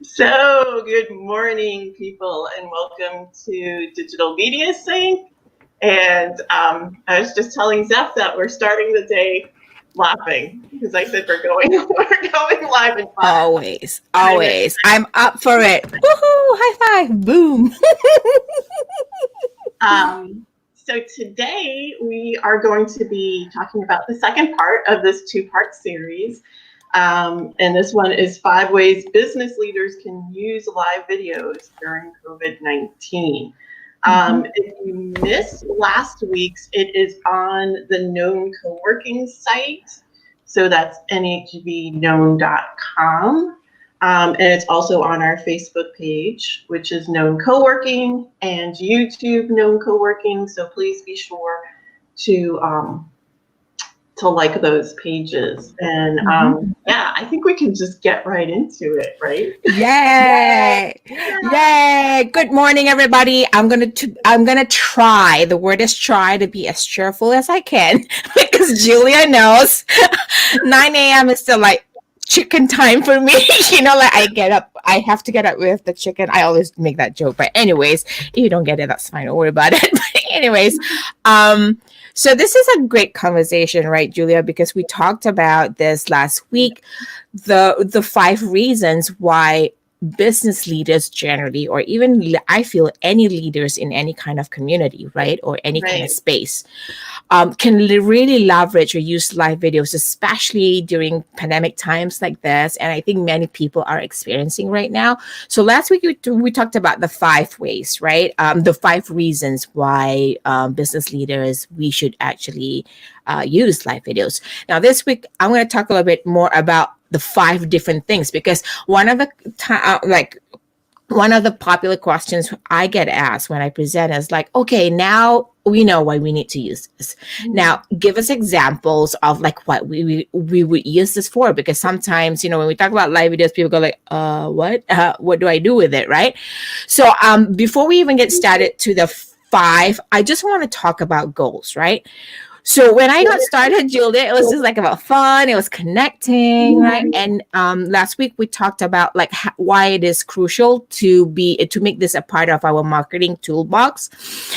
So, good morning, people, and welcome to Digital Media Sync. And I was just telling Zeph that we're starting the day laughing because I said we're going live in 5. Always. I'm up for it. Woohoo! High five! Boom! So today we are going to be talking about the second part of this 2-part series. And this one is 5 ways business leaders can use live videos during COVID-19. If you missed last week's, it is on the Known Co-working site. So that's nhbknown.com. And it's also on our Facebook page, which is Known Co-working, and YouTube Known Co-working. So please be sure to like those pages. And yeah, I think we can just get right into it, right? Yay! Good morning, everybody. I'm gonna try. The word is try to be as cheerful as I can because Julia knows 9 a.m. is still like chicken time for me. Like I have to get up with the chicken. I always make that joke, but anyways, if you don't get it, that's fine. Don't worry about it. But anyways, so this is a great conversation, right, Julia? Because we talked about this last week, the 5 reasons why business leaders generally, or even I feel any leaders in any kind of community, right, or any kind of space, can really leverage or use live videos, especially during pandemic times like this. And I think many people are experiencing right now. So last week we talked about the 5 ways, right? The 5 reasons why business leaders, we should actually use live videos. Now this week I'm going to talk a little bit more about the 5 different things, because one of the popular questions I get asked when I present is like, okay, now we know why we need to use this. Now, give us examples of like what we would use this for, because sometimes, when we talk about live videos, people go like, what do I do with it, right? So before we even get started to the 5, I just want to talk about goals, right? So when I got started, Julia, it was just like about fun. It was connecting, right? And last week we talked about like why it is crucial to make this a part of our marketing toolbox.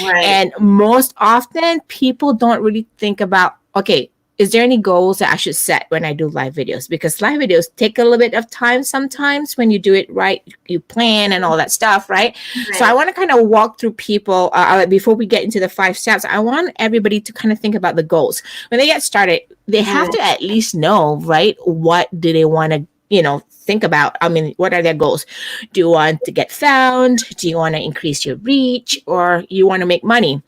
Right. And most often people don't really think about, okay, is there any goals that I should set when I do live videos? Because live videos take a little bit of time sometimes when you do it right, you plan and all that stuff, right? So I want to kind of walk through people, before we get into the 5 steps, I want everybody to kind of think about the goals. When they get started, they have to at least know, right, what do they want to think about. I mean, what are their goals? Do you want to get found? Do you want to increase your reach? Or you want to make money?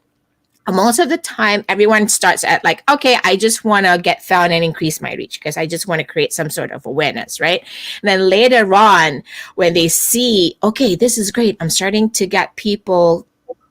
Most of the time, everyone starts at like, okay, I just want to get found and increase my reach because I just want to create some sort of awareness, right? And then later on, when they see, okay, this is great, I'm starting to get people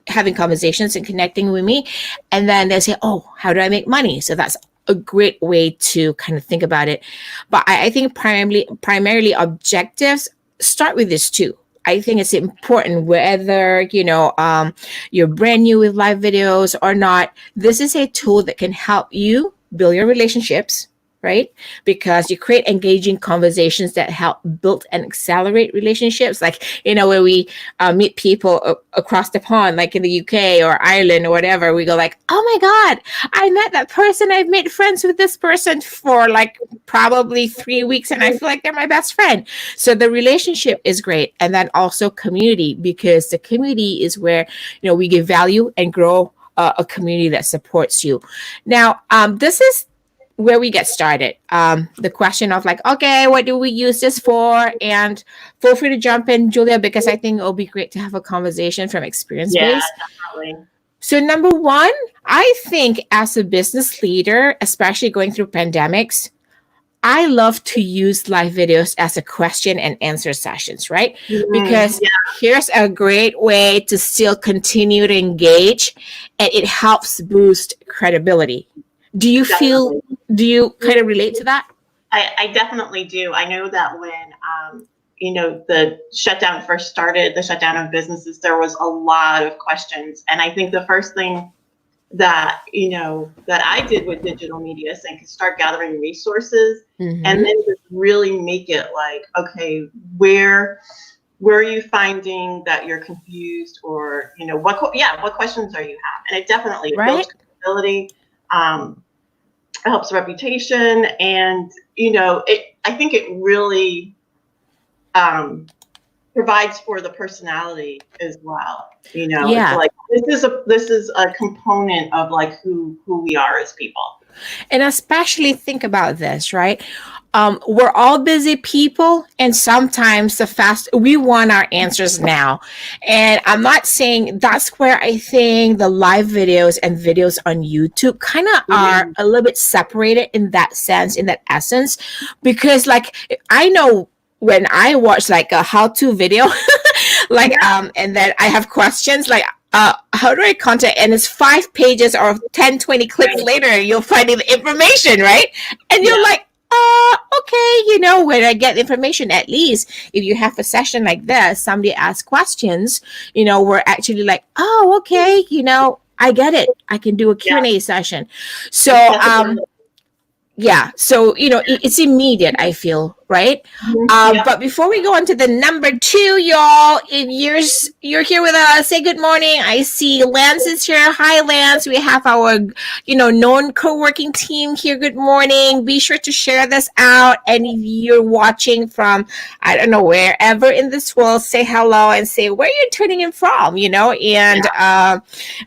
having conversations and connecting with me. And then they say, oh, how do I make money? So that's a great way to kind of think about it. But I think primarily objectives start with this too. I think it's important whether, you're brand new with live videos or not. This is a tool that can help you build your relationships, right? Because you create engaging conversations that help build and accelerate relationships. Like, where we meet people across the pond, like in the UK or Ireland or whatever, we go like, oh my God, I met that person. I've made friends with this person for like probably 3 weeks and I feel like they're my best friend. So the relationship is great. And then also community, because the community is where, we give value and grow a community that supports you. Now, this is where we get started. The question of like, okay, what do we use this for? And feel free to jump in, Julia, because I think it'll be great to have a conversation from experience base. Yeah, definitely. So number 1, I think as a business leader, especially going through pandemics, I love to use live videos as a question and answer sessions, right? Because here's a great way to still continue to engage, and it helps boost credibility. Do you kind of relate to that? I definitely do. I know that when, the shutdown first started, the shutdown of businesses, there was a lot of questions. And I think the first thing that, that I did with Digital Media Sync is start gathering resources and then just really make it like, okay, where are you finding that you're confused, or, what questions are you have? And it definitely builds credibility, it helps reputation, and, I think it really provides for the personality as well. It's like this is a component of like who we are as people. And especially think about this, right? We're all busy people, and sometimes we want our answers now. And I'm not saying that's where I think the live videos and videos on YouTube kind of are a little bit separated in that sense, in that essence, because like I know when I watch like a how-to video, like and then I have questions like how do I contact, and it's 5 pages or 10-20 clicks later you'll find the information, right? And you're like, okay, when I get information, at least if you have a session like this, somebody asks questions, we're actually like, oh, okay, I get it, I can do a Q&A session. So so it's immediate, I feel, right? But before we go on to the number 2, y'all, if you're here with us, say good morning. I see Lance is here. Hi, Lance. We have our known co-working team here. Good morning. Be sure to share this out, and if you're watching from, I don't know, wherever in this world, say hello and say where you're tuning in from, and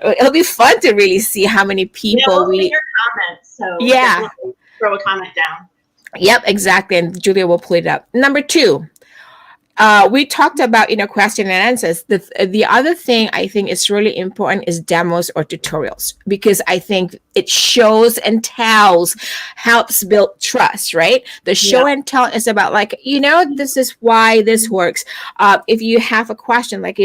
it'll be fun to really see how many people we'll see your comments, so throw a comment down. Yep, exactly. And Julia will pull it up. Number 2, we talked about question and answers. The other thing I think is really important is demos or tutorials, because I think it shows and tells, helps build trust, right? The show and tell is about like, this is why this works. If you have a question, like,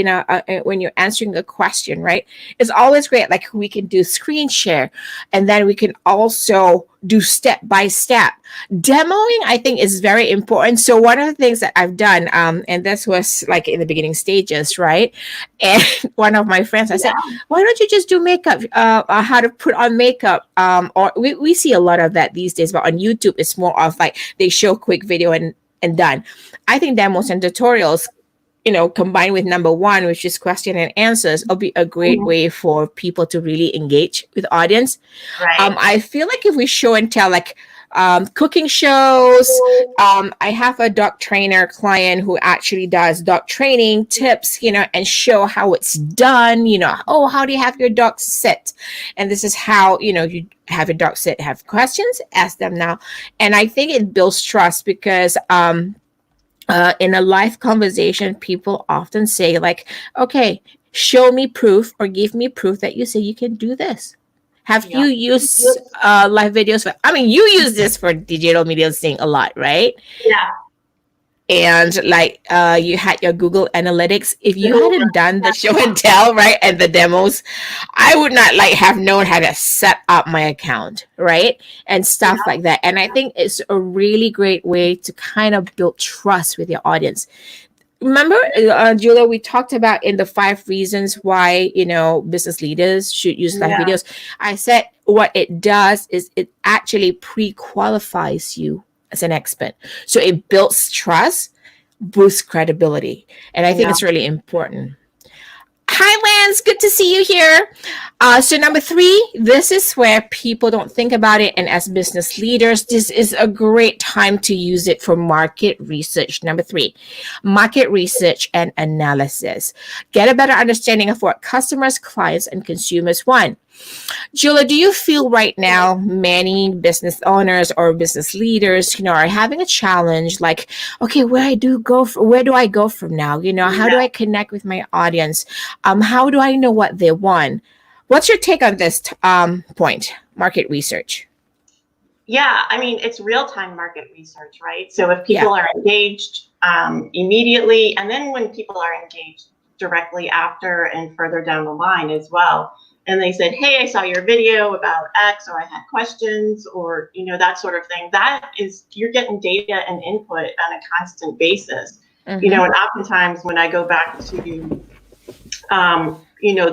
when you're answering a question, right? It's always great. Like we can do screen share, and then we can also do step by step. Demoing, I think, is very important. So one of the things that I've done, and this was like in the beginning stages, right? And one of my friends, I said, why don't you just do makeup, how to put on makeup? Or we see a lot of that these days, but on YouTube, it's more of like they show quick video and done. I think demos and tutorials, combined with number 1, which is question and answers, will be a great way for people to really engage with audience. Right. I feel like if we show and tell, like cooking shows, I have a dog trainer client who actually does dog training tips, and show how it's done, how do you have your dog sit? And this is how, you have your dog sit, have questions, ask them now. And I think it builds trust, because in a live conversation, people often say like, okay, show me proof or give me proof that you say you can do this. Have you used live videos you use this for Digital Media Sync a lot, right? Yeah. And like you had your Google Analytics. If you hadn't done the show and tell, right, and the demos, I would not have known how to set up my account, right, and stuff like that. And I think it's a really great way to kind of build trust with your audience. Remember, Julia, we talked about in the 5 reasons why, business leaders should use live videos. I said what it does is it actually pre-qualifies you as an expert. So it builds trust, boosts credibility. And I think it's really important. Hi, Lance. Good to see you here. So number 3, this is where people don't think about it. And as business leaders, this is a great time to use it for market research. Number 3, market research and analysis. Get a better understanding of what customers, clients, and consumers want. Julia, do you feel right now many business owners or business leaders, are having a challenge like, okay, where do I go from now? How do I connect with my audience? How do I know what they want? What's your take on this point, market research? Yeah, it's real-time market research, right? So if people are engaged immediately, and then when people are engaged directly after and further down the line as well, and they said, hey, I saw your video about X, or I had questions, or, that sort of thing. That is, you're getting data and input on a constant basis. And oftentimes when I go back to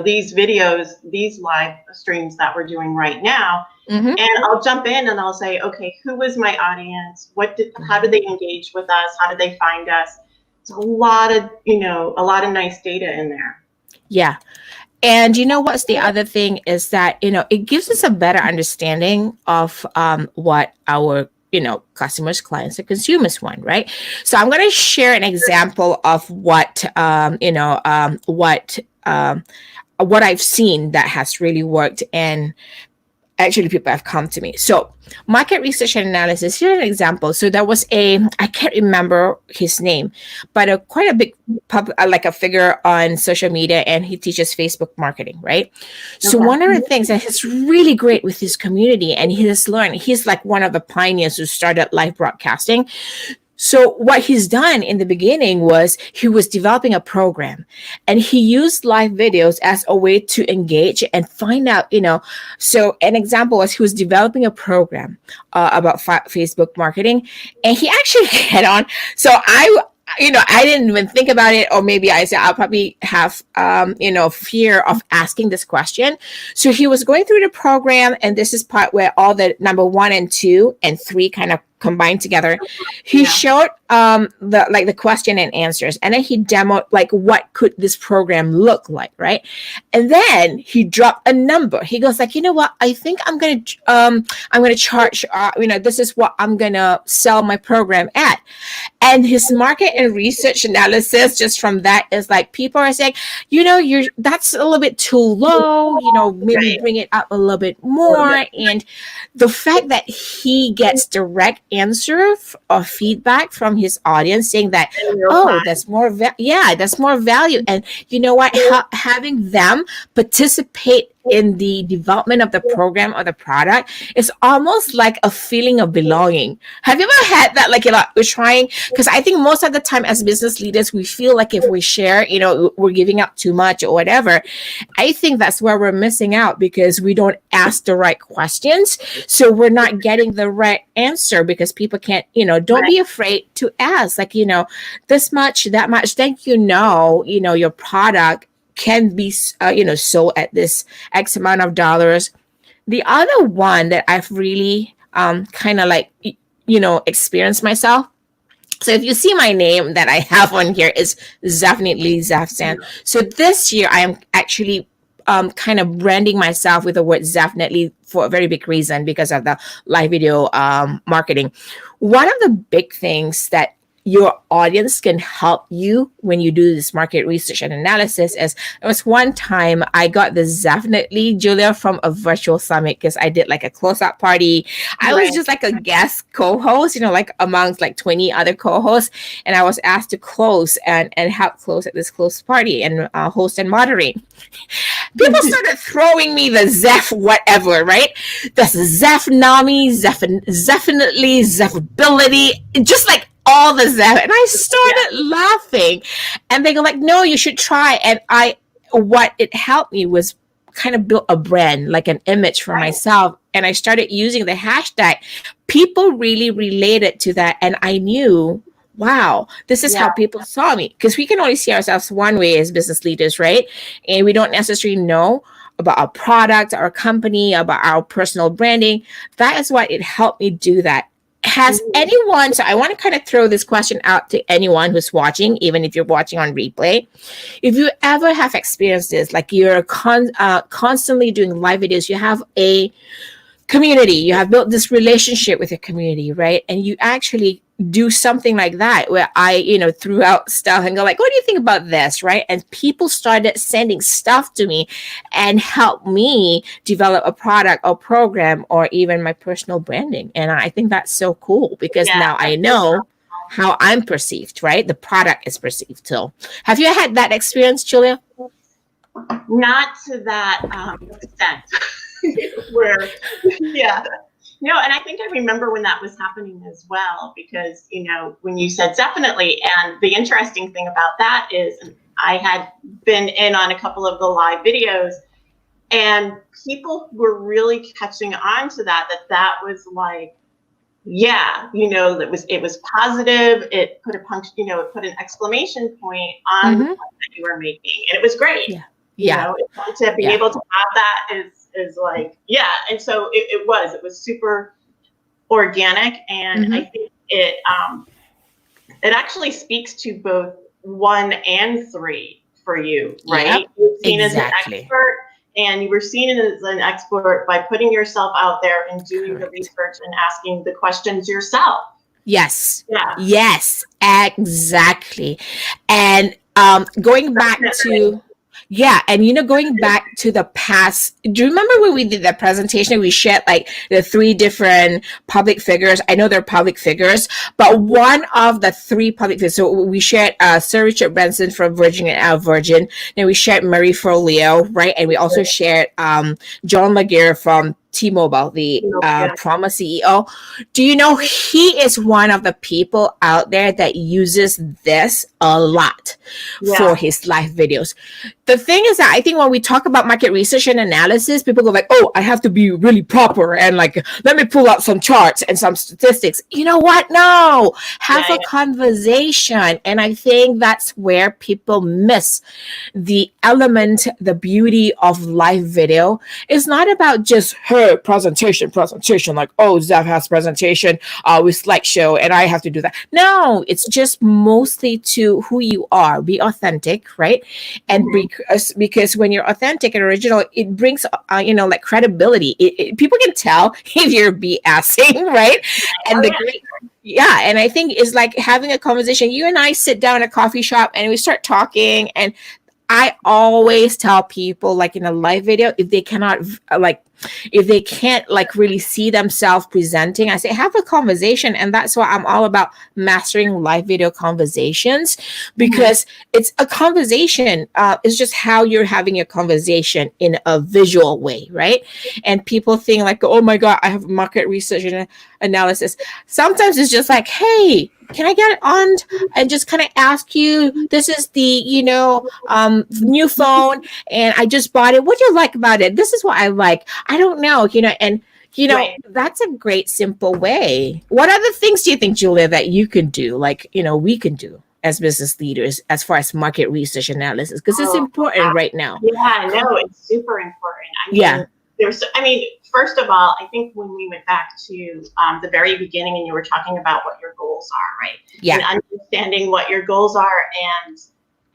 these videos, these live streams that we're doing right now. Mm-hmm. And I'll jump in and I'll say, okay, who was my audience? How did they engage with us? How did they find us? It's a lot of nice data in there. Yeah. And you know what's the other thing is that, it gives us a better understanding of what our customers, clients, and consumers want, right? So I'm going to share an example of what I've seen that has really worked, and actually people have come to me. So market research and analysis, here's an example. So there was I can't remember his name, but quite a big like a figure on social media, and he teaches Facebook marketing, right? So one of the things that is really great with his community, and he's like one of the pioneers who started live broadcasting. So what he's done in the beginning was he was developing a program, and he used live videos as a way to engage and find out, so an example was he was developing a program about Facebook marketing, and he actually get on. So I didn't even think about it, or maybe I said I'll probably have, fear of asking this question. So he was going through the program, and this is part where all the number 1 and 2 and 3 kind of combined together. He showed the question and answers, and then he demoed like what could this program look like, right? And then he dropped a number. He goes like, you know what? I think I'm gonna charge. This is what I'm gonna sell my program at. And his market and research analysis just from that is like, people are saying, that's a little bit too low. Maybe bring it up a little bit more. And the fact that he gets direct answer or feedback from his audience saying that, that's more that's more value. And you know what, having them participate in the development of the program or the product is almost like a feeling of belonging. Have you ever had that? Like, we're trying, because I think most of the time as business leaders, we feel like if we share, we're giving up too much or whatever. I think that's where we're missing out, because we don't ask the right questions. So we're not getting the right answer, because people can't, don't be afraid to ask, like, this much, that much, think your product can be, sold at this X amount of dollars. The other one that I've really kind of like, experienced myself. So if you see my name that I have on here is definitely Zafsan. So this year I am actually kind of branding myself with the word definitely for a very big reason, because of the live video marketing. One of the big things that your audience can help you when you do this market research and analysis is, there was one time I got this definitely Julia from a virtual summit, because I did like a close-up party. I was just like a guest co-host, like amongst like 20 other co-hosts, and I was asked to close and help close at this close party and host and moderate. People started throwing me the Zeph whatever, right? That's Zeph Nami, Definitely, Zephability, just like all the Zeph. And I started laughing, and they go like, no, you should try. And what it helped me was kind of build a brand, like an image for myself. And I started using the hashtag. People really related to that. And I knew, wow, this is how people saw me, because we can only see ourselves one way as business leaders, right? And we don't necessarily know about our product, our company, about our personal branding. That is why it helped me do that. Has anyone, so I want to kind of throw this question out to anyone who's watching, even if you're watching on replay. If you ever have experienced this, like you're constantly doing live videos, you have a community, you have built this relationship with your community, right? And you actually do something like that, where I, threw out stuff and go like, what do you think about this, right? And people started sending stuff to me and help me develop a product or program or even my personal branding. And I think that's so cool, because now I know how I'm perceived, right? The product is perceived. So have you had that experience, Julia? Not to that extent. Where, and I think I remember when that was happening as well, because, when you said definitely, and the interesting thing about that is I had been in on a couple of the live videos, and people were really catching on to that was like yeah, it was positive. It put it put an exclamation point on the point that you were making, and it was great. Yeah. Yeah. To be able to have that is like, yeah. And so it was super organic, and I think it actually speaks to both 1 and 3 for you, right? Yep, You're seen as an exactly. expert, and you were seen as an expert by putting yourself out there and doing Correct. the research and asking the questions yourself. Yes. Yeah. Yes, exactly. And going back to going back to the past, do you remember when we did that presentation? We shared like the 3 different public figures. I know they're public figures, but one of the 3 public figures. So we shared Sir Richard Branson from Virgin and Virgin. Then we shared Marie Forleo, right? And we also shared John Laguerre from T-Mobile, the Promise CEO. Do you know he is one of the people out there that uses this a lot for his live videos? The thing is that I think when we talk about market research and analysis, people go like, oh, I have to be really proper and like, let me pull out some charts and some statistics. You know what? No, have a conversation. And I think that's where people miss the element, the beauty of live video. It's not about just her presentation, like, oh, Zev has presentation with slideshow and I have to do that. No, it's just mostly to who you are. Be authentic, right? And because when you're authentic and original, it brings like credibility. People can tell if you're BSing, right? And and I think it's like having a conversation. You and I sit down at a coffee shop and we start talking, and I always tell people, like in a live video, if they can't really see themselves presenting, I say, have a conversation. And that's why I'm all about mastering live video conversations, because it's a conversation. It's just how you're having your conversation in a visual way, right? And people think like, oh my God, I have market research and analysis. Sometimes it's just like, hey, can I get on and just kind of ask you, this is the, new phone and I just bought it. What do you like about it? This is what I like. I don't know, and that's a great, simple way. What other things do you think, Julia, that you can do, like, we can do as business leaders as far as market research analysis? Because it's important right now. Yeah, no, it's super important. First of all, I think when we went back to the very beginning and you were talking about what your goals are, right? Yeah. And understanding what your goals are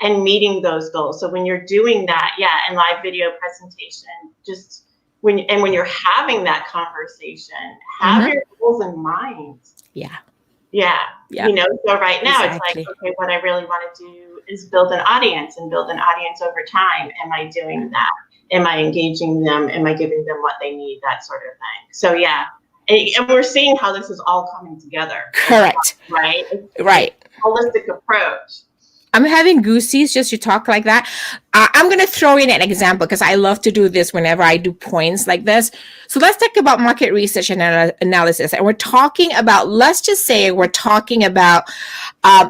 and meeting those goals. So when you're doing that, and live video presentation, just when you're having that conversation, have your goals in mind. Yeah. So right now it's like, okay, what I really want to do is build an audience over time. Am I doing that? Am I engaging them? Am I giving them what they need? That sort of thing. So and we're seeing how this is all coming together. Correct. Right. Right. Holistic approach. I'm having goosies just to talk like that. I'm going to throw in an example because I love to do this whenever I do points like this. So let's talk about market research and analysis. And we're talking about,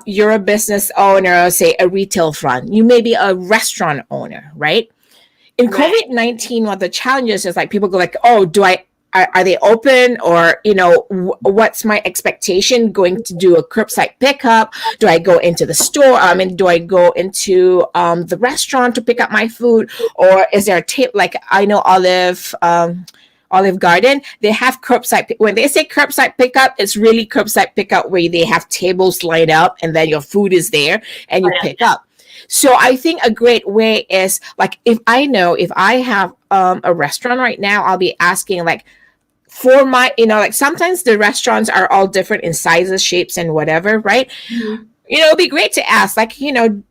you're a business owner, say a retail front. You may be a restaurant owner, right? In COVID-19, one of the challenges is like people go like, oh, are they open? Or, what's my expectation going to do a curbside pickup? Do I go into the store? Do I go into the restaurant to pick up my food? Or is there a tip? Like I know Olive Garden, they have curbside. When they say curbside pickup, it's really curbside pickup where they have tables lined up and then your food is there and you pick up. So I think a great way is like, if I have a restaurant right now, I'll be asking like, for my, sometimes the restaurants are all different in sizes, shapes, and whatever, right? Mm-hmm. It'd be great to ask, like,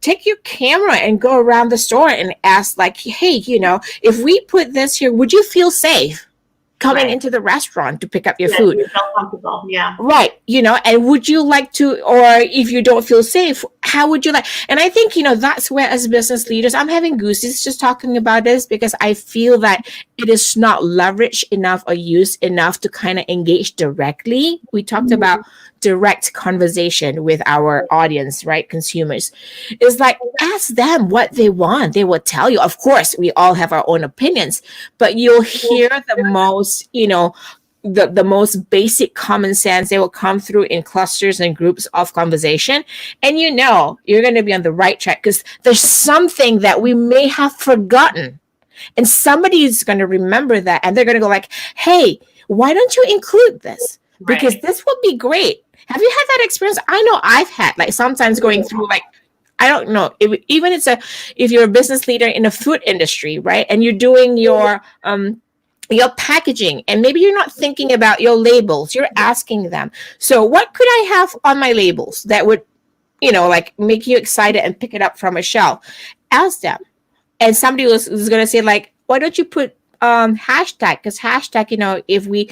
take your camera and go around the store and ask, like, hey, if we put this here, would you feel safe coming into the restaurant to pick up your food? You feel comfortable, right. And would you like to, or if you don't feel safe, how would you like? And I think, that's where as business leaders, I'm having goosies just talking about this because I feel that it is not leveraged enough or used enough to kind of engage directly. We talked about direct conversation with our audience, right? Consumers. It's like, ask them what they want. They will tell you. Of course, we all have our own opinions, but you'll hear the most, the most basic common sense. They will come through in clusters and groups of conversation, and you're going to be on the right track because there's something that we may have forgotten, and somebody is going to remember that, and they're going to go like, hey, why don't you include this, because this would be great. Have you had that experience? I know I've had, like, sometimes going through, like, I don't know, if you're a business leader in the food industry, right, and you're doing your packaging, and maybe you're not thinking about your labels. You're asking them, so what could I have on my labels that would, like, make you excited and pick it up from a shelf? Ask them. And somebody was going to say, like, why don't you put hashtag? Because hashtag, if we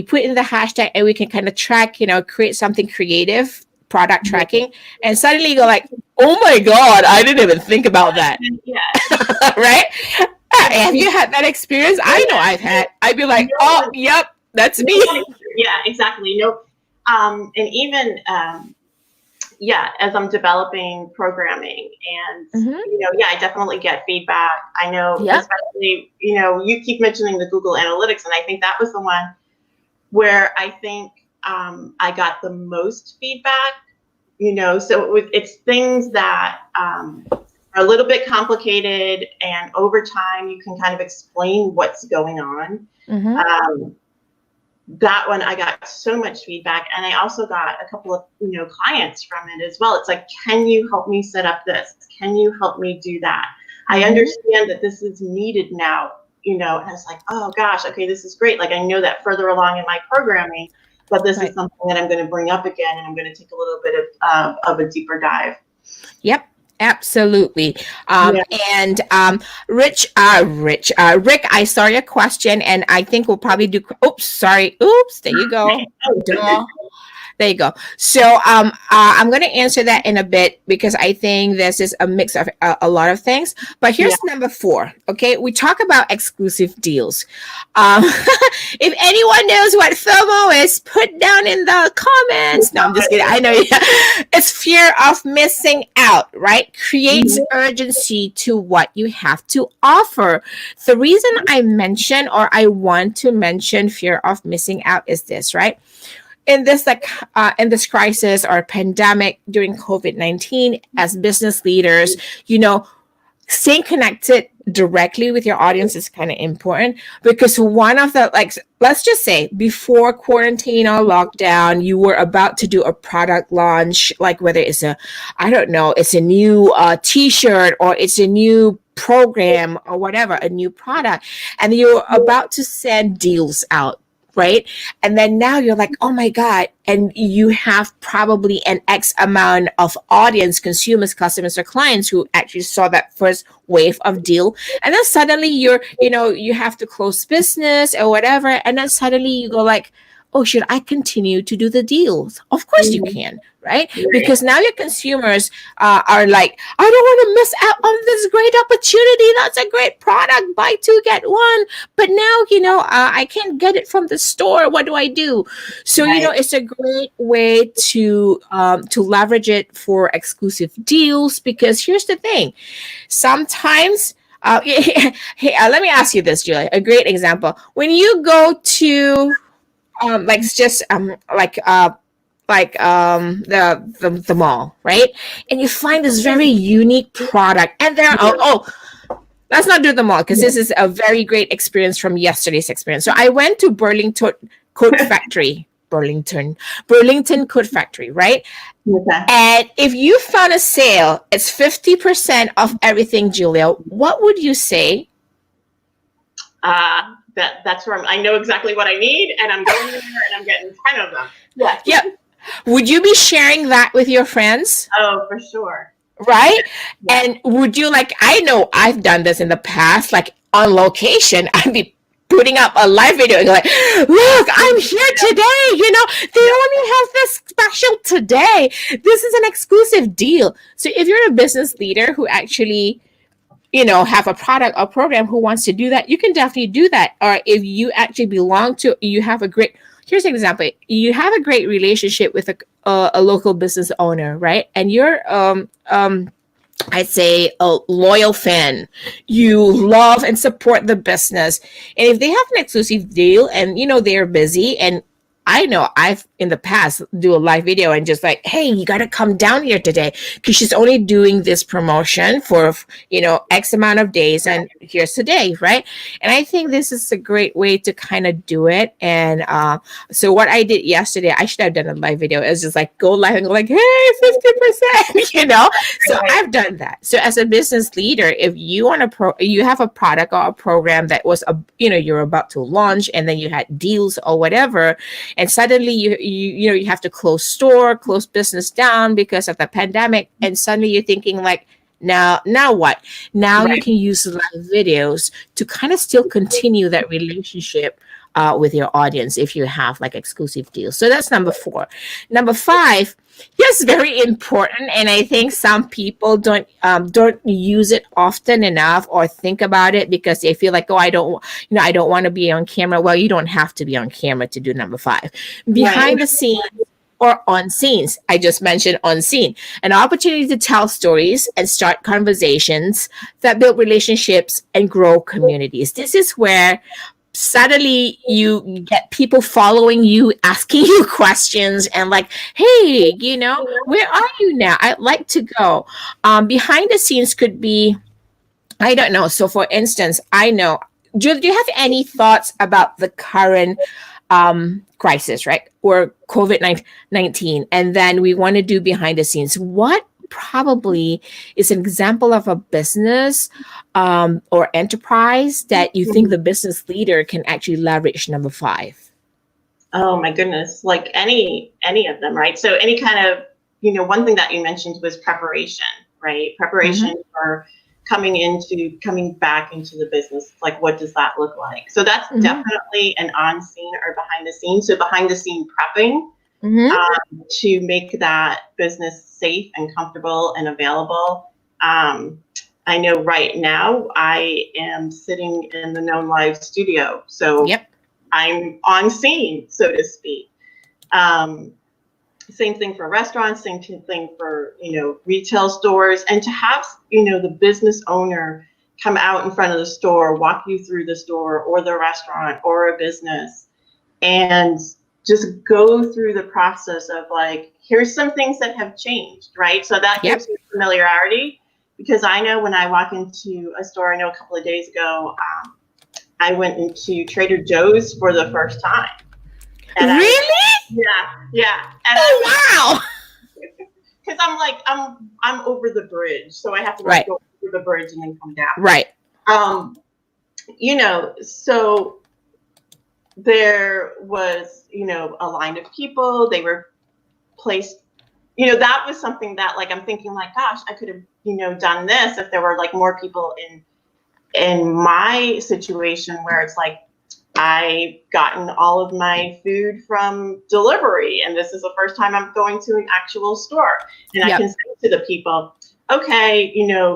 put in the hashtag, and we can kind of track, create something creative, product tracking, and suddenly you go like, oh my God, I didn't even think about that. Yeah. Right? Have you had that experience? I know I've had. I'd be like, oh, yep, that's me. Yeah, exactly. No, and even as I'm developing programming, and I definitely get feedback. I know, especially you keep mentioning the Google Analytics, and I think that was the one where I think I got the most feedback. So it's things that are a little bit complicated, and over time you can kind of explain what's going on. That one I got so much feedback, and I also got a couple of clients from it as well. It's like, can you help me set up this? Can you help me do that? I understand that this is needed now, and I was like, oh gosh, okay, this is great. Like, I know that further along in my programming, but this is something that I'm going to bring up again, and I'm going to take a little bit of a deeper dive. Yep. Absolutely. And Rick, I saw your question, and I think we'll probably do. There you go. There you go. So I'm going to answer that in a bit, because I think this is a mix of a lot of things. But here's number 4. Okay, we talk about exclusive deals. If anyone knows what FOMO is, put down in the comments. No, I'm just kidding. I know. It's fear of missing out, right? Creates urgency to what you have to offer. The reason I want to mention fear of missing out is this, right? In this crisis or pandemic during COVID-19, as business leaders, staying connected directly with your audience is kind of important, because one of the, like, let's just say before quarantine or lockdown, you were about to do a product launch, like whether it's it's a new t-shirt, or it's a new program, or whatever, a new product, and you're about to send deals out. Right. And then now you're like, oh my God. And you have probably an X amount of audience, consumers, customers, or clients who actually saw that first wave of deal. And then suddenly you have to close business or whatever. And then suddenly you go like, oh, should I continue to do the deals? Of course you can, right? Because now your consumers are like, I don't want to miss out on this great opportunity. That's a great product. Buy 2, get 1. But now, I can't get it from the store. What do I do? So, it's a great way to leverage it for exclusive deals, because here's the thing. Sometimes, let me ask you this, Julia, a great example. When you go to the mall, right? And you find this very unique product, and let's not do the mall, because this is a very great experience from yesterday's experience. So I went to Burlington Coat Factory, right? Okay. And if you found a sale, it's 50% of everything, Julia. What would you say? That's where I know exactly what I need, and I'm going there and I'm getting 10 of them. Yeah. Yep. Would you be sharing that with your friends? Oh, for sure. Right? Yeah. And would you, like, I know I've done this in the past, like on location, I'd be putting up a live video and like, look, I'm here today. They only have this special today. This is an exclusive deal. So if you're a business leader who actually have a product or program who wants to do that, you can definitely do that. Or if you actually here's an example. You have a great relationship with a local business owner, right? And you're I'd say a loyal fan. You love and support the business. And if they have an exclusive deal and they're busy, and I know I've in the past do a live video and just like, hey, you got to come down here today because she's only doing this promotion for X amount of days, and here's today, right? And I think this is a great way to kind of do it. And so what I did yesterday, I should have done a live video. It was just like go live and go like, hey, 50%, So I've done that. So as a business leader, if you want you have a product or a program that was you're about to launch, and then you had deals or whatever, and suddenly you have to close business down because of the pandemic, and suddenly you're thinking like, now what? Now you can use live videos to kind of still continue that relationship with your audience if you have like exclusive deals. So that's number 4. Number 5, yes, very important, and I think some people don't use it often enough or think about it because they feel like, oh, I don't want to be on camera. Well, you don't have to be on camera to do number 5. Behind the scenes or on scenes. I just mentioned on scene, an opportunity to tell stories and start conversations that build relationships and grow communities. This is where suddenly you get people following you, asking you questions, and like, hey, where are you now? I'd like to go. Behind the scenes could be, I don't know. So for instance, I know, do you have any thoughts about the current crisis, right? Or COVID-19, and then we want to do behind the scenes. What probably is an example of a business or enterprise that you think the business leader can actually leverage number 5? Oh my goodness, like any of them, right? So any kind of, one thing that you mentioned was preparation, right? Preparation for coming back into the business. Like, what does that look like? So that's definitely an on scene or behind the scenes. So behind the scene prepping to make that business safe and comfortable and available. I know right now I am sitting in the Known Live studio. So I'm on scene, so to speak. Same thing for restaurants, same thing for, retail stores. And to have, the business owner come out in front of the store, walk you through the store or the restaurant or a business, and just go through the process of like, here's some things that have changed, right? So that gives you familiarity, because I know when I walk into a store, I know a couple of days ago, I went into Trader Joe's for the first time. And Really? Yeah. And wow. Because I'm like, I'm over the bridge, so I have to go over the bridge and then come down. Right. So there was, a line of people. They were placed. That was something that, like, I'm thinking, like, gosh, I could have, done this if there were like more people in my situation where it's like, I've gotten all of my food from delivery, and this is the first time I'm going to an actual store. And I can say to the people, okay,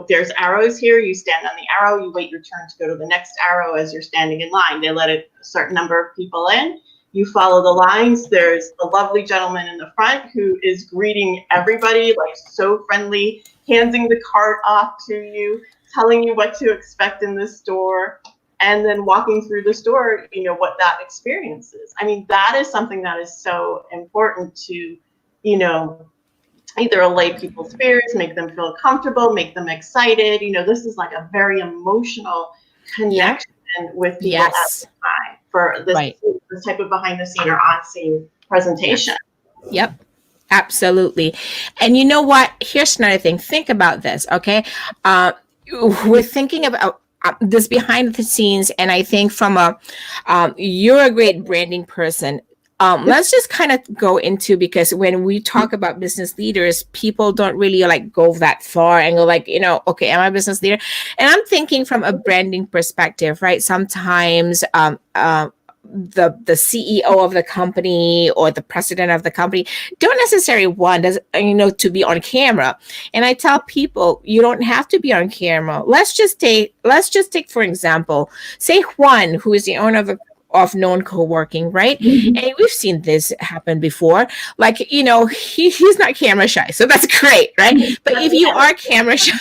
there's arrows here. You stand on the arrow, you wait your turn to go to the next arrow as you're standing in line. They let a certain number of people in. You follow the lines. There's a lovely gentleman in the front who is greeting everybody, like so friendly, handing the cart off to you, telling you what to expect in the store. And then walking through the store, what that experience is. I mean, that is something that is so important to, either allay people's fears, make them feel comfortable, make them excited. This is like a very emotional connection with people at the time for this type of behind the scene or on scene presentation. Yep. Absolutely. And you know what? Here's another thing. Think about this, okay? We're thinking about this behind the scenes, and I think from you're a great branding person. Let's just kind of go into, because when we talk about business leaders, people don't really like go that far and go like, okay, am I a business leader? And I'm thinking from a branding perspective, right? Sometimes the CEO of the company or the president of the company don't necessarily want to be on camera. And I tell people, you don't have to be on camera. Let's just take for example, say Juan, who is the owner of known co-working, right? Mhm. And we've seen this happen before. Like, he's not camera shy, so that's great, right? But if you Yeah. are camera shy,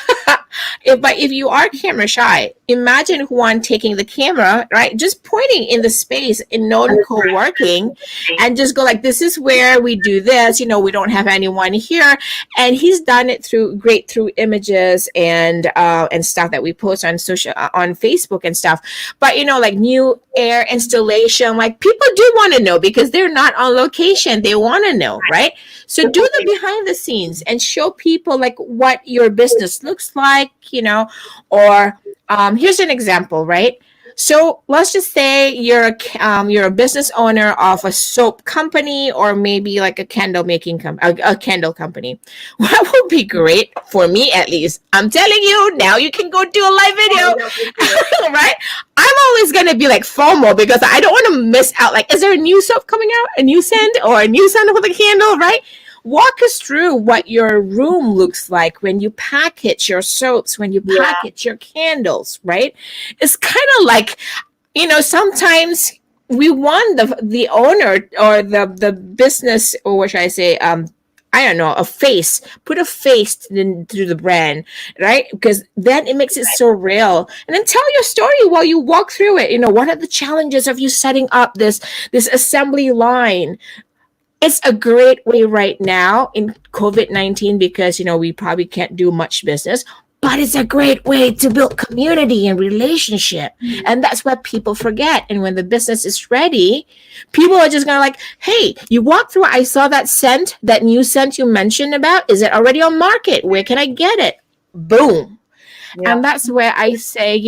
if you are camera shy, imagine Juan taking the camera, right? Just pointing in the space in known co-working and just go like, this is where we do this. We don't have anyone here. And he's done it through images and stuff that we post on on Facebook and stuff. But like new air installation, like people do want to know because they're not on location. They want to know, right? So do the behind the scenes and show people like what your business looks like, or here's an example, right? So let's just say you're a business owner of a soap company or maybe like a candle making a candle company. What would be great for me, at least? I'm telling you, now you can go do a live video, right? I'm always gonna be like FOMO because I don't want to miss out. Like, is there a new soap coming out, a new scent, or a new scent with a candle, right? Walk us through what your room looks like when you package your soaps, when you package your candles, right? It's kind of like, sometimes we want the owner or the business, or what should I say, I don't know, put a face to the brand, right? Because then it makes it so real. And then tell your story while you walk through it. What are the challenges of you setting up this assembly line? It's a great way right now in COVID-19 because, we probably can't do much business, but it's a great way to build community and relationship. And that's what people forget. And when the business is ready, people are just going to like, hey, you walk through, I saw that new scent you mentioned about. Is it already on market? Where can I get it? Boom. Yeah. And that's where I say,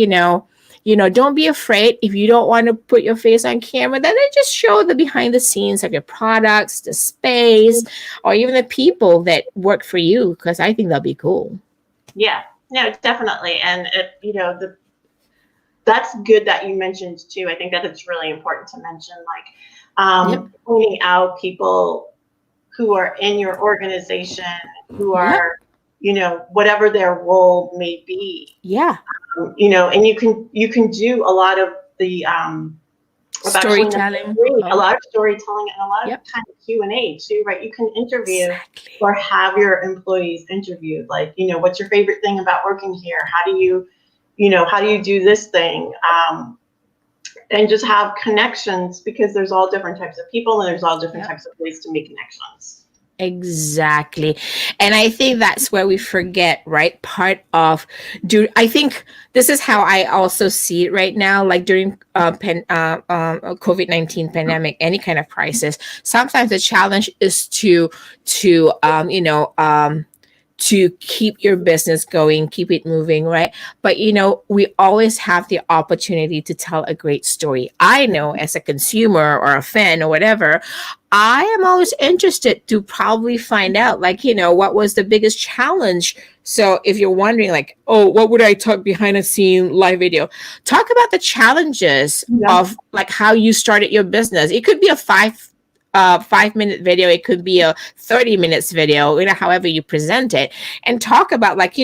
don't be afraid. If you don't want to put your face on camera, then just show the behind the scenes of your products, the space, or even the people that work for you, because I think that'll be cool. Yeah, no, definitely. And that's good that you mentioned too. I think that it's really important to mention, like, pointing out people who are in your organization, who are, whatever their role may be. Yeah. And you can do a lot of the storytelling, a lot of storytelling, and a lot of kind of Q&A too, right? You can interview or have your employees interviewed, like, what's your favorite thing about working here? How do you do this thing? And just have connections, because there's all different types of people and there's all different types of ways to make connections. Exactly. And I think that's where we forget, right? I think this is how I also see it right now, like during COVID-19 pandemic, any kind of crisis, sometimes the challenge is to keep your business going, keep it moving, right? But, we always have the opportunity to tell a great story. I know as a consumer or a fan or whatever, I am always interested to probably find out, like, what was the biggest challenge. So if you're wondering, like, oh, what would I talk behind the scene live video? Talk about the challenges of like how you started your business. It could be a 5-minute video, it could be a 30 minutes video, however you present it, and talk about, like,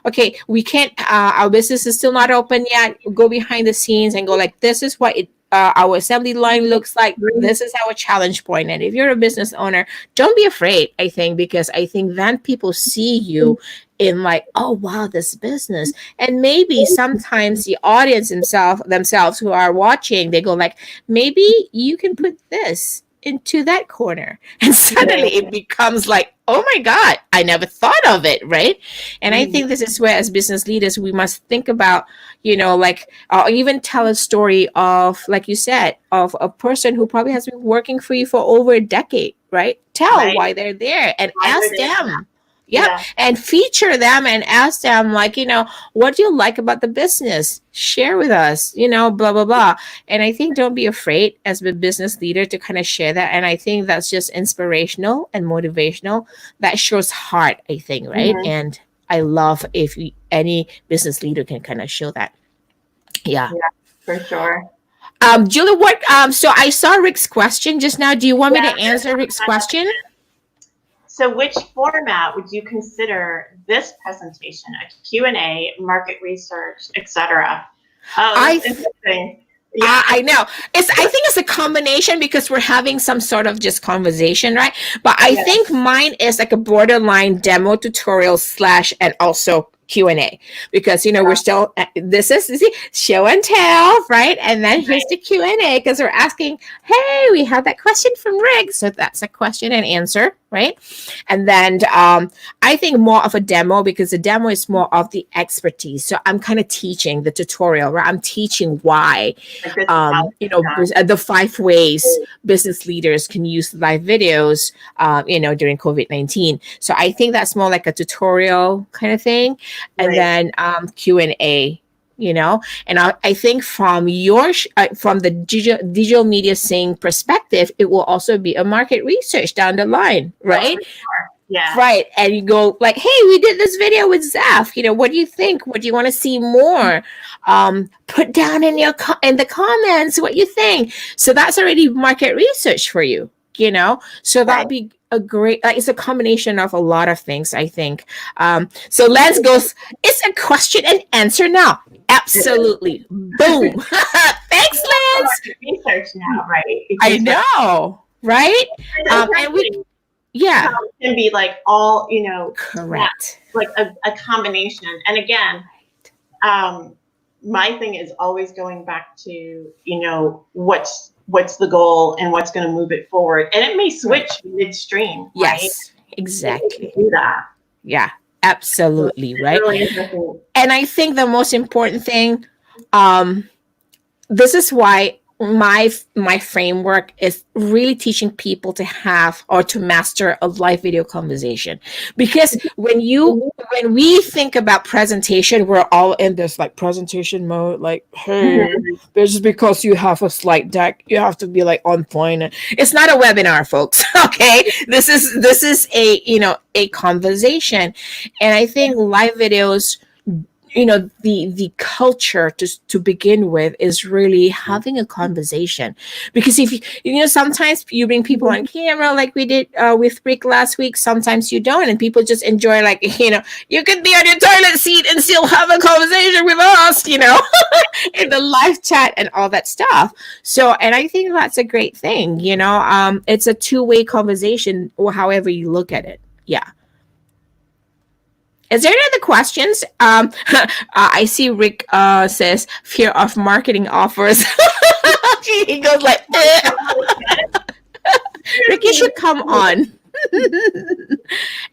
okay, we can't, our business is still not open yet. Go behind the scenes and go like, this is what our assembly line looks like. This is our challenge point. And if you're a business owner, don't be afraid, I think, because I think then people see you in like, oh wow, this business. And maybe sometimes the audience themselves who are watching, they go like, maybe you can put this into that corner, and suddenly it becomes like, oh my God, I never thought of it, right? And I think this is where, as business leaders, we must think about, like, or even tell a story of, like you said, of a person who probably has been working for you for over a decade, right? Tell why they're there and ask them. And feature them and ask them, like, what do you like about the business? Share with us, blah, blah, blah. And I think don't be afraid as a business leader to kind of share that. And I think that's just inspirational and motivational. That shows heart, I think, right? And I love if any business leader can kind of show that. Yeah, for sure. Julie, so I saw Rick's question just now. Do you want me to answer Rick's question? So which format would you consider this presentation? A Q&A, market research, etc.? Oh, that's interesting. Yeah. I know. I think it's a combination because we're having some sort of just conversation, right? But I Yeah. think mine is like a borderline demo tutorial slash and also Q&A because we're still this is see, show and tell, right? And then here's the Q&A because we're asking, hey, we had that question from Rick, so that's a question and answer, right? And then I think more of a demo because the demo is more of the expertise. So I'm kind of teaching the tutorial, right? I'm teaching why Like this is how it's done. the 5 ways business leaders can use live videos, during COVID-19. So I think that's more like a tutorial kind of thing. And Right. then Q&A, and I think from from the digital media sing perspective, it will also be a market research down the line, right? Yeah. Right. And you go like, hey, we did this video with Zaf. What do you think? What do you want to see more? Put down in in the comments what you think. So that's already market research for you, So that'd be a great, it's a combination of a lot of things, I think. So Lance goes, it's a question and answer now. Absolutely. Boom. Thanks, Lance. Research now, right? I know. Right. And we, yeah, how it can be like all, correct. like a combination. And again, my thing is always going back to, what's the goal and what's going to move it forward. And it may switch midstream. Yes, right? exactly. Do that. Yeah, absolutely. It's right. really interesting. And I think the most important thing, this is why my framework is really teaching people to have or to master a live video conversation, because when we think about presentation, we're all in this like presentation mode, like, hey, just because you have a slide deck you have to be like on point. It's not a webinar, folks. Okay, this is a conversation. And I think live videos, the culture to begin with is really having a conversation, because if sometimes you bring people on camera like we did with Rick last week, sometimes you don't, and people just enjoy, like, you could be on your toilet seat and still have a conversation with us, in the live chat and all that stuff. So, and I think that's a great thing, it's a two-way conversation, or however you look at it. Yeah. Is there any other questions? I see Rick says fear of marketing offers. He goes like, Rick, you should come on.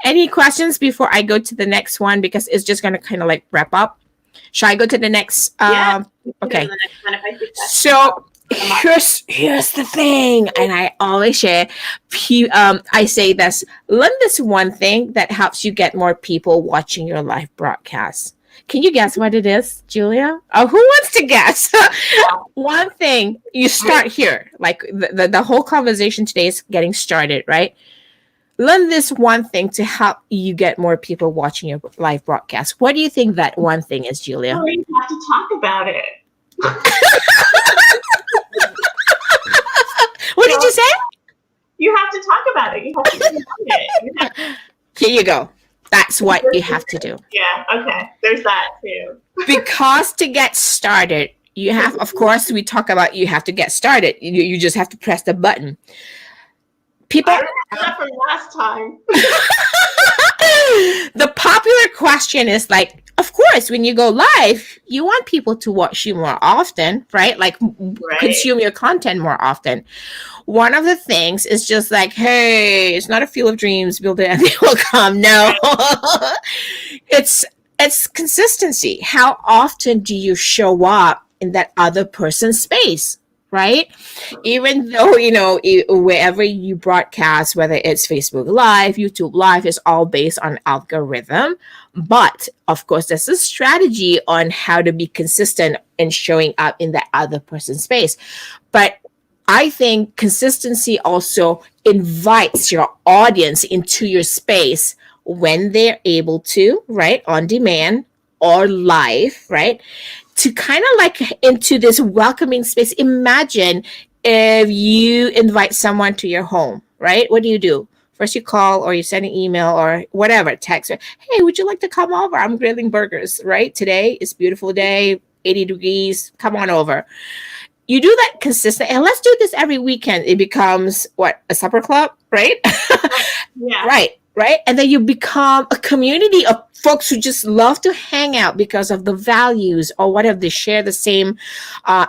Any questions before I go to the next one? Because it's just going to kind of like wrap up. Shall I go to the next? Okay. So here's the thing, and I always share. I say this: learn this one thing that helps you get more people watching your live broadcast. Can you guess what it is, Julia? Oh, who wants to guess? One thing. You start here, like the whole conversation today is getting started, right? Learn this one thing to help you get more people watching your live broadcast. What do you think that one thing is, Julia? Oh, you have to talk about it. What did you say? You have to talk about it. You have to promote it. Here you go. That's what you have to do. Yeah, okay. There's that too. Because to get started, you have, of course, we talk about you have to get started. You just have to press the button. People. I remember that from last time. The popular question is like, of course, when you go live, you want people to watch you more often, right? Like consume your content more often. One of the things is just like, hey, it's not a field of dreams, build it and they will come. No, it's consistency. How often do you show up in that other person's space? Right? Even though, wherever you broadcast, whether it's Facebook Live, YouTube Live, is all based on algorithm. But of course, there's a strategy on how to be consistent in showing up in that other person's space. But I think consistency also invites your audience into your space when they're able to, right? On demand or live, right? To kind of like into this welcoming space. Imagine if you invite someone to your home, right? What do? First you call or you send an email or whatever, text. Hey, would you like to come over? I'm grilling burgers, right? Today is a beautiful day, 80 degrees. Come on over. you do that consistently, and let's do this every weekend. It becomes what, a supper club, right? Yeah. Right. And then you become a community of folks who just love to hang out because of the values or whatever. They share the same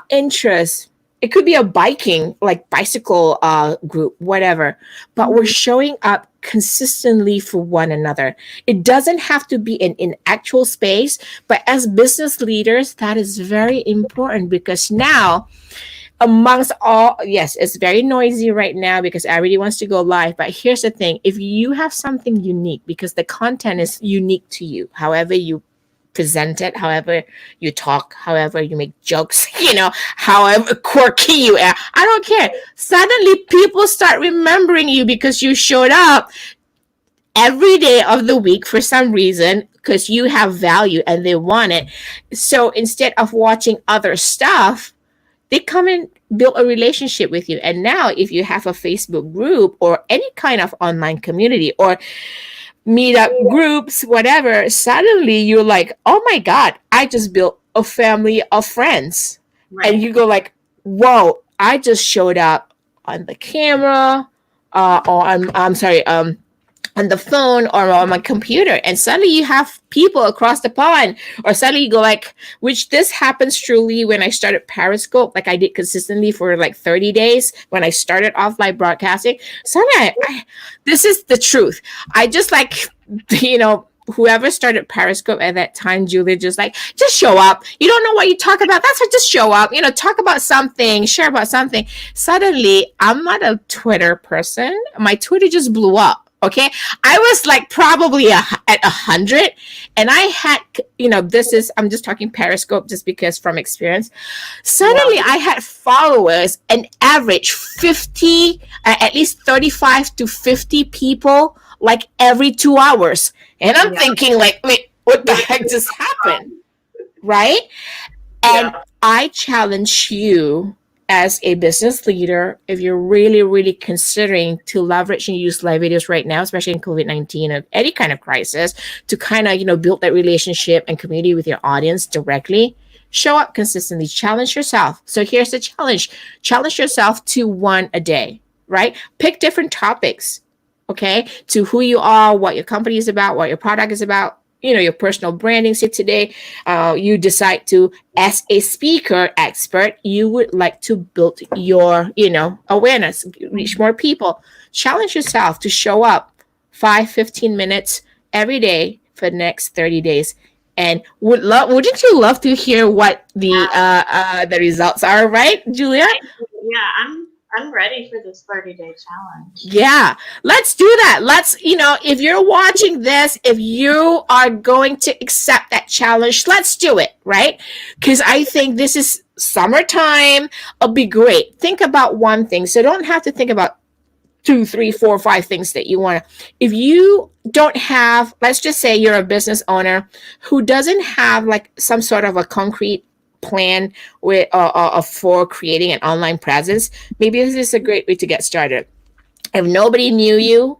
interests. It could be a biking, like bicycle group, whatever. But we're showing up consistently for one another. It doesn't have to be in actual space, but as business leaders, that is very important, because now, amongst all, yes, it's very noisy right now because everybody wants to go live. But here's the thing: if you have something unique, because the content is unique to you, however you present it, however you talk, however you make jokes, however quirky you are, I don't care. Suddenly people start remembering you because you showed up every day of the week for some reason, because you have value and they want it. So instead of watching other stuff, they come and build a relationship with you. And now, if you have a Facebook group or any kind of online community or meetup groups, whatever, suddenly you're like, oh my God, I just built a family of friends. Right. And you go like, whoa, I just showed up on the camera, or I'm sorry, on the phone or on my computer, and suddenly you have people across the pond. Or suddenly you go like, which this happens truly when I started Periscope, like I did consistently for like 30 days when I started off live broadcasting. Suddenly this is the truth. I just like, whoever started Periscope at that time, Julia, just like, just show up. You don't know what you talk about. That's what, just show up, talk about something, share about something. Suddenly, I'm not a Twitter person. My Twitter just blew up. Okay. I was like probably at 100, and I had, I'm just talking Periscope just because from experience. Suddenly I had followers, an average 50, at least 35 to 50 people, like every 2 hours. And I'm thinking like, wait, what the heck just happened? Right. And I challenge you as a business leader, if you're really, really considering to leverage and use live videos right now, especially in COVID-19 or any kind of crisis, to kind of, build that relationship and community with your audience directly, show up consistently, challenge yourself. So here's the challenge. Challenge yourself to one a day, right? Pick different topics, okay? To who you are, what your company is about, what your product is about, your personal branding. Say today, you decide to, as a speaker expert, you would like to build your, awareness, reach more people. Challenge yourself to show up 5-15 minutes every day for the next 30 days. And wouldn't you love to hear what the results are, right, Julia? Yeah, I'm ready for this 30-day challenge. Yeah, let's do that. Let's, if you're watching this, if you are going to accept that challenge, let's do it, right? Because I think this is summertime. It'll be great. Think about one thing. So don't have to think about 2, 3, 4, 5 things that you want to. If you don't have, let's just say you're a business owner who doesn't have like some sort of a concrete plan with for creating an online presence, maybe this is a great way to get started. If nobody knew you,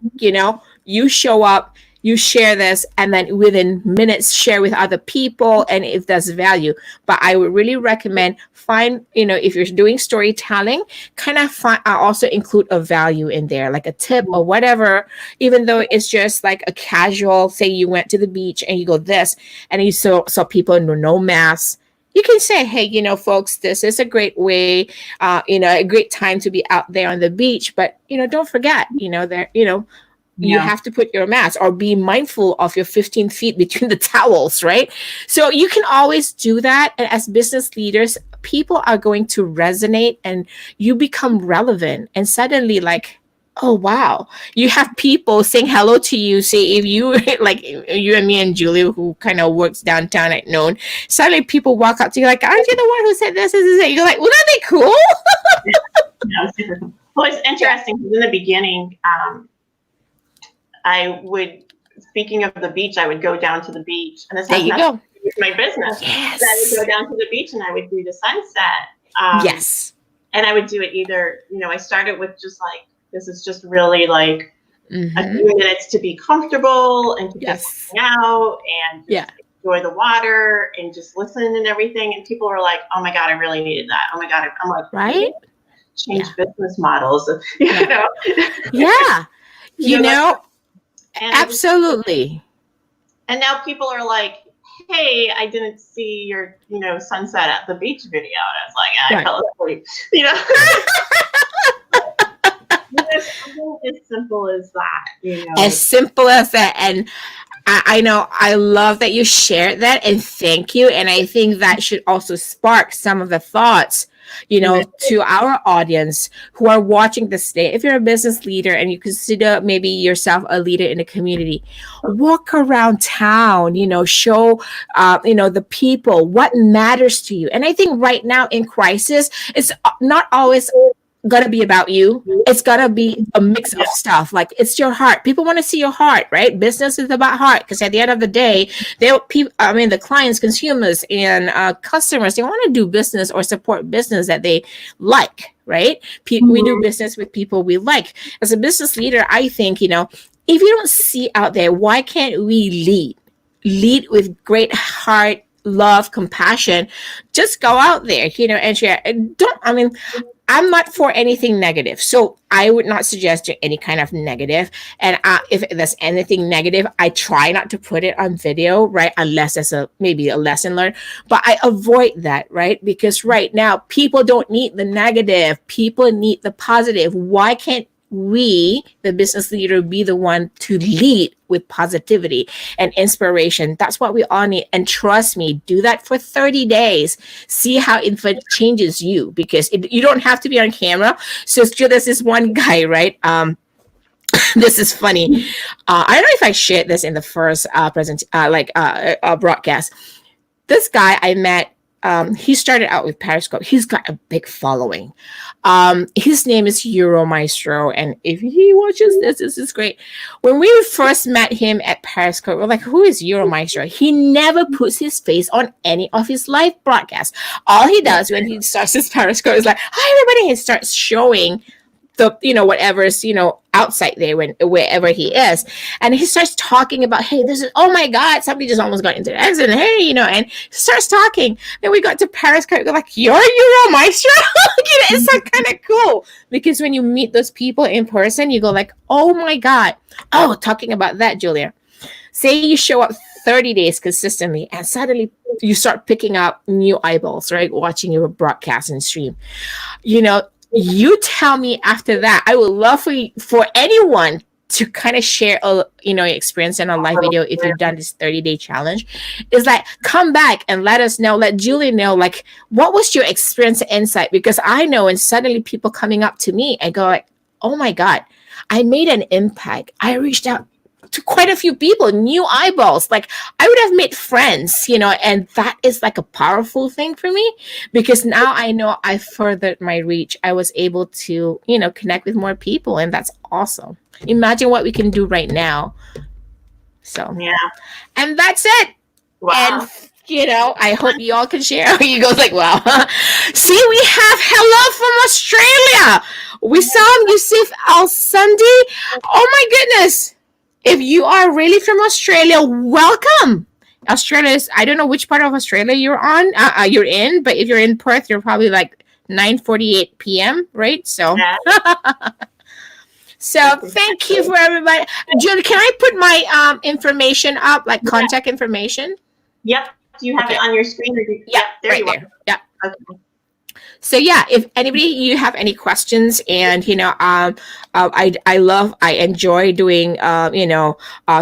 you show up, you share this, and then within minutes share with other people, and if there's value. But I would really recommend if you're doing storytelling, also include a value in there, like a tip or whatever, even though it's just like a casual, say you went to the beach and you go this, and you saw people in no masks. You can say, hey, folks, this is a great way, a great time to be out there on the beach. But, don't forget, you have to put your mask, or be mindful of your 15 feet between the towels, right? So you can always do that. And as business leaders, people are going to resonate and you become relevant. And suddenly, like, oh, wow, you have people saying hello to you. Say, if you, like you and me and Julia, who kind of works downtown at noon, suddenly people walk up to you like, aren't you the one who said this? You're like, well, aren't they cool? Yeah, super cool. Well, it's interesting because in the beginning, I would, speaking of the beach, I would go down to the beach, and this has nothing to do with my business. Yes. I would go down to the beach and I would do the sunset. Yes. And I would do it either, I started with just like, this is just really like a few minutes to be comfortable and to just hang out and enjoy the water and just listen and everything. And people were like, oh my God, I really needed that. Oh my God. I'm like, Right? change business models, you know? Yeah. You know, and absolutely. And now people are like, hey, I didn't see your, sunset at the beach video. And I was like, I fell asleep, As simple as that, As simple as that. And I know, I love that you shared that, and thank you. And I think that should also spark some of the thoughts, to our audience who are watching this today. If you're a business leader and you consider maybe yourself a leader in the community, walk around town, show, the people what matters to you. And I think right now in crisis, it's not always gonna be about you. It's gonna be a mix of stuff. Like, it's your heart. People want to see your heart, right? Business is about heart, because at the end of the day, the clients, consumers, and customers, they want to do business or support business that they like, right? We do business with people we like. As a business leader, I think, if you don't see out there, why can't we lead with great heart, love, compassion? Just go out there, and share. I'm not for anything negative, so I would not suggest any kind of negative. And if there's anything negative, I try not to put it on video, right? Unless there's maybe a lesson learned. But I avoid that, right? Because right now, people don't need the negative. People need the positive. Why can't we, the business leader, be the one to lead with positivity and inspiration? That's what we all need. And trust me, do that for 30 days. See how it changes you, because you don't have to be on camera. So there's this one guy, right? This is funny. I don't know if I shared this in the first broadcast. This guy I met, he started out with Periscope. He's got a big following. His name is Euro Maestro, and if he watches this is great. When we first met him at Periscope, we're like, who is Euro Maestro? He never puts his face on any of his live broadcasts. All he does when he starts his Periscope is like, hi everybody, he starts showing the whatever's outside there wherever he is, and he starts talking about, hey, this is, oh my God, somebody just almost got into an accident, hey, and he starts talking. Then we got to Periscope, we're like, you're Euro Maestro. It's like kind of cool, because when you meet those people in person, you go like, oh my God. Oh, talking about that, Julia, say you show up 30 days consistently, and suddenly you start picking up new eyeballs, right, watching your broadcast and stream. You tell me after that. I would love for anyone to kind of share a experience in a live video if you've done this 30-day challenge. It's like, come back and let us know, let Julie know, like, what was your experience and insight? Because I know, and suddenly people coming up to me and go like, oh my God, I made an impact. I reached out to quite a few people, new eyeballs. Like, I would have made friends, and that is like a powerful thing for me, because now I know I furthered my reach. I was able to, connect with more people, and that's awesome. Imagine what we can do right now. So, yeah. And that's it. Wow. And, I hope you all can share. You go like, wow. See, we have hello from Australia. We saw Yusuf Al-Sandi. Oh my goodness. If you are really from Australia, welcome. Australia is, I don't know which part of Australia you're in, but if you're in Perth, you're probably like 9:48 p.m., right? So, so thank you for everybody. Julie, can I put my information up, like contact information? Yep. Do you have it on your screen? Yeah, there right you there. Yeah. Okay. So yeah, if anybody, you have any questions, and I enjoy doing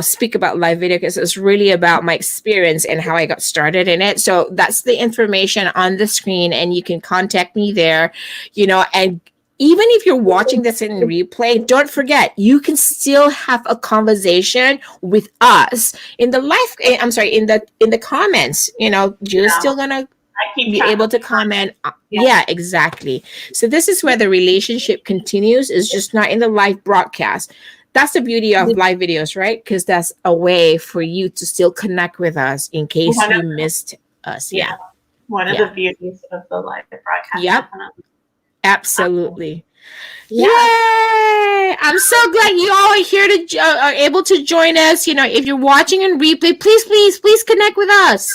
speak about live video, because it's really about my experience and how I got started in it. So that's the information on the screen, and you can contact me there, and even if you're watching this in replay, don't forget, you can still have a conversation with us in the live. I'm sorry, in the comments. Julie's still gonna be able to comment. Yeah, exactly. So this is where the relationship continues, is just not in the live broadcast. That's the beauty of live videos, right? Because that's a way for you to still connect with us in case you missed us. Yeah. One of the beauties of the live broadcast. Yep. Absolutely. Yeah. Yay! I'm so glad you all are here to are able to join us. If you're watching in replay, please connect with us.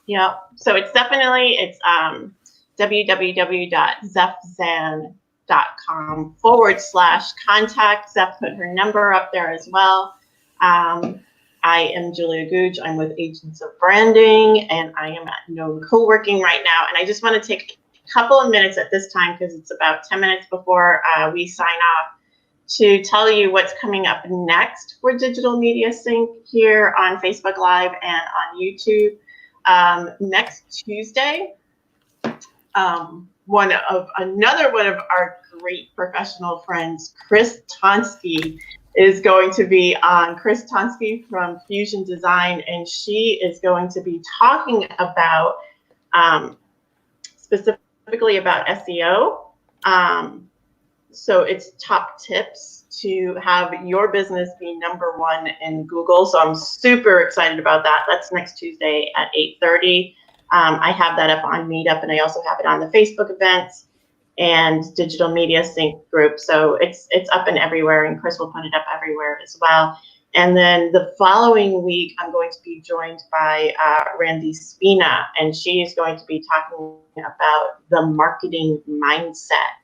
Yeah. So it's www.zephzan.com/contact. Zeph put her number up there as well. I am Julia Googe. I'm with Agents of Branding, and I am at No Co-working right now. And I just want to take a couple of minutes at this time, because it's about 10 minutes before we sign off, to tell you what's coming up next for Digital Media Sync here on Facebook Live and on YouTube. Next Tuesday, another one of our great professional friends, Chris Tonsky, is going to be on. Chris Tonsky from Fusion Design, and she is going to be talking about specifically about SEO. So it's top tips to have your business be #1 in Google. So I'm super excited about that. That's next Tuesday at 8:30. I have that up on Meetup, and I also have it on the Facebook events and Digital Media Sync group. So it's up and everywhere, and Chris will put it up everywhere as well. And then the following week, I'm going to be joined by Randy Spina, and she is going to be talking about the marketing mindset.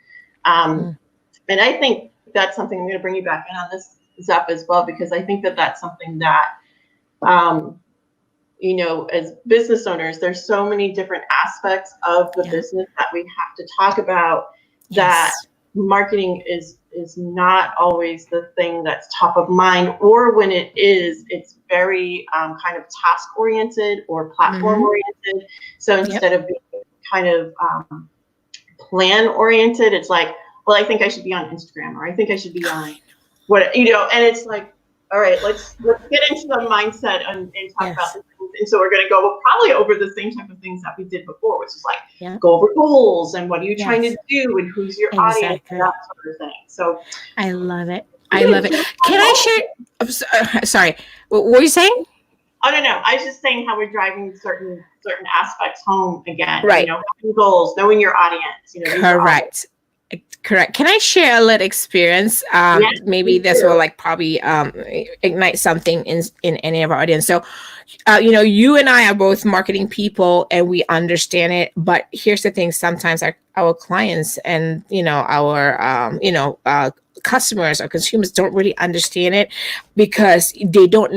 And I think that's something, I'm going to bring you back in on this, Zep, as well, because I think that that's something that, as business owners, there's so many different aspects of the business that we have to talk about, that marketing is not always the thing that's top of mind, or when it is, it's very kind of task oriented or platform oriented. So instead of being kind of plan oriented, it's like, well, I think I should be on Instagram, or I think I should be on and it's like, all right, let's get into the mindset and talk about this. And so we're going to go probably over the same type of things that we did before, which is like go over goals and what are you trying to do and who's your audience and that sort of thing. So I love it. Can I share? Sorry, what were you saying? Oh, no. I was just saying how we're driving certain aspects home again. Right. Having goals, knowing your audience. Correct. Can I share a little experience? Maybe this will probably ignite something in any of our audience. So, you and I are both marketing people, and we understand it. But here's the thing: sometimes our clients and our customers or consumers don't really understand it, because they don't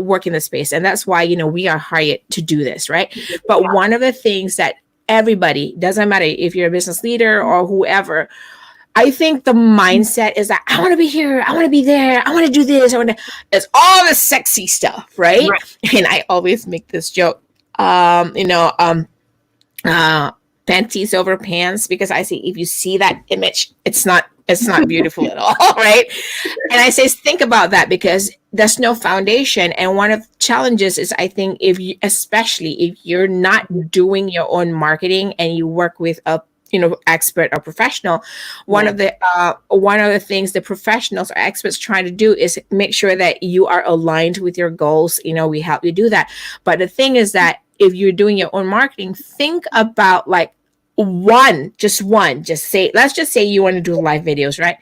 work in the space, and that's why we are hired to do this, right? But one of the things that everybody, doesn't matter if you're a business leader or whoever, I think the mindset is that I want to be here, I want to be there, I want to do this, it's all the sexy stuff, right? And I always make this joke, panties over pants, because I say, if you see that image, it's not beautiful at all, right? And I say, think about that, because there's no foundation. And one of the challenges is, I think, especially if you're not doing your own marketing and you work with a expert or professional, one of the things the professionals or experts trying to do is make sure that you are aligned with your goals. We help you do that. But the thing is that if you're doing your own marketing, think about let's just say you want to do live videos, right?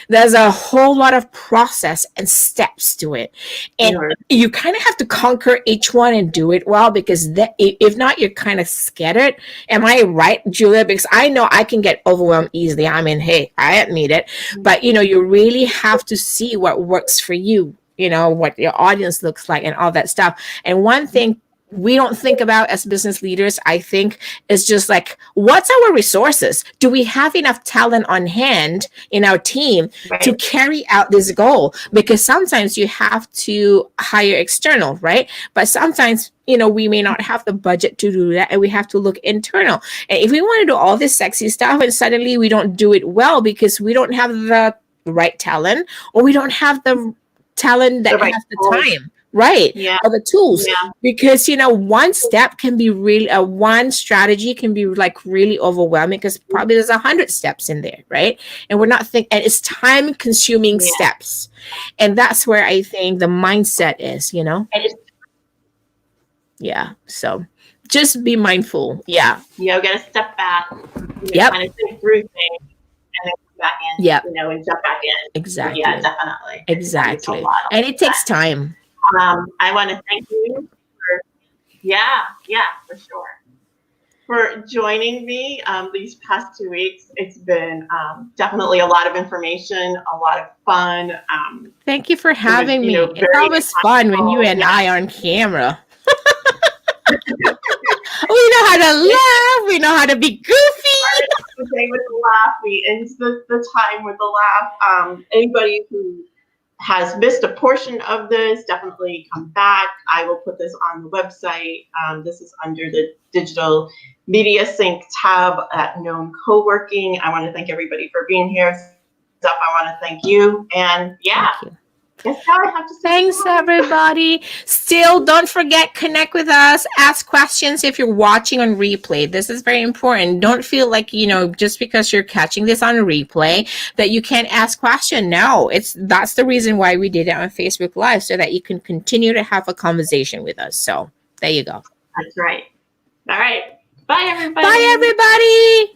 There's a whole lot of process and steps to it, and you kind of have to conquer each one and do it well, because if not, you're kind of scattered. Am I right, Julia? Because I know I can get overwhelmed easily. I mean, hey, I admit it, but you really have to see what works for you, what your audience looks like and all that stuff. And one thing we don't think about as business leaders, I think, is just like, what's our resources? Do we have enough talent on hand in our team to carry out this goal? Because sometimes you have to hire external, right? But sometimes, we may not have the budget to do that, and we have to look internal. And if we want to do all this sexy stuff and suddenly we don't do it well because we don't have the right talent, or we don't have the talent that has the time, right? Or the tools, because one step can be really one strategy can be really overwhelming, because probably there's 100 steps in there, right? And we're not and it's time consuming steps, and that's where I think the mindset is. So just be mindful. You gotta step back, kind of think through things, and then come back in, Yeah, and jump back in. exactly. Yeah, definitely. It's a Exactly. lot. And it takes time. I want to thank you for, yeah, for sure, for joining me these past 2 weeks. It's been definitely a lot of information, a lot of fun. Thank you for having me. It's very always fun when you and I are on camera. We know how to laugh. We know how to be goofy. The day with the laugh. We end the time with the laugh. Anybody who has missed a portion of this, definitely come back. I will put this on the website. This is under the Digital Media Sync tab at Known Co-working. I want to thank everybody for being here. Steph, I want to thank you. And yeah. Thank you. That's how I have to say Thanks, everybody. Still, don't forget, connect with us. Ask questions if you're watching on replay. This is very important. Don't feel like, just because you're catching this on a replay that you can't ask questions. No, that's the reason why we did it on Facebook Live, so that you can continue to have a conversation with us. So there you go. That's right. All right. Bye, everybody. Bye, everybody.